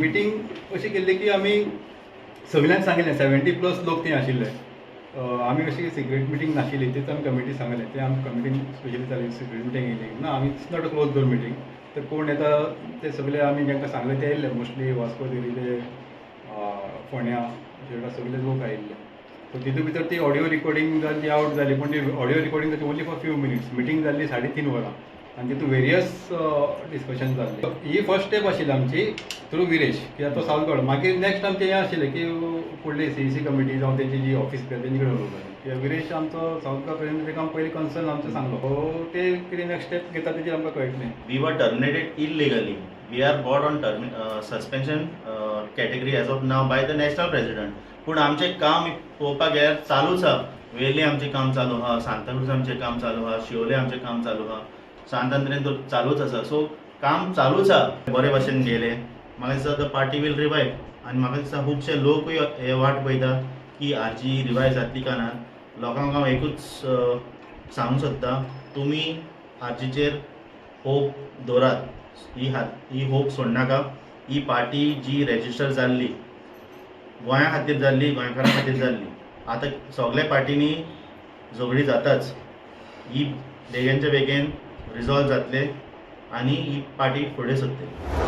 Meeting अशी केल्ली की आमी सगळ्यांक सांगिल्लें 70+ लोक थंय आशिल्ले. आमी अशी सिक्रेट मिटींग नाशिल्ली तीच आमी कमिटी सांगलें तें आमी कमिटीन स्पेशली जाली सिक्रेट मिटींग येयली ना आमी it's not a close door meeting. तर कोण येता ते सगळे आमी जेंकां सांगले ते येयल्ले मोस्टली वास्को देविले फोंड्या सगळे लोक आयिल्ले. सो तितून भितर ती ऑडियो रिकॉर्डिंग जाल्ली आवट जाली पूण ती ऑडियो रिकॉर्डिंग जाली only for few minutes. Meeting जाल्ली 3.5 वरां आनी तितून वेरियस डिस्कशन जाल्ले. ही फर्स्ट स्टेप आशिल्ली आमची थ्रू विरेश कित्याक तो सावथगड. मागीर नेक्स्ट आमचें हें आशिल्लें की फुडली CEC कमिटी जावं तेंची जी ऑफिस तेंचे कडेन उलोवपाचें कित्याक विरेश आमचो सावथगड प्रेसिडेंट तेका पयलीं कन्सर्न आमचो सांगलो ते कितें नेक्स्ट स्टेप घेता तेजेर आमकां कळटलें. We were terminated illegally. We are brought on suspension category as of now by the national president. पूण आमचें काम पळोवपाक गेल्यार चालूच आहा. वेली आमचें काम चालू आहा, सांताक्रूज आमचें काम चालू आहा, शिवोले आमचें काम चालू आहा, सांतांद्रेन तो चालूच आसा. सो काम चालूच आहा बरे भशेन गेले. म्हाका दिसता द पार्टी वील रिवायव आनी म्हाका दिसता खुबशे लोकूय हे वाट पळयता की आरजी रिवायव जातली काय ना. लोकांक हांव एकूच सांगूंक सोदता तुमी आरजीचेर होप दवरात. ही होप सोडनाका. ही पार्टी जी रेजिस्टर जाल्ली गोंया खातीर जाल्ली, गोंयकारां खातीर जाल्ली. आतां सगळ्या पार्टींनी झगडी जाताच. ही बेगेनच्या बेगीन रिजॉल्व जातले आनी ही पार्टी फुडें सरतली.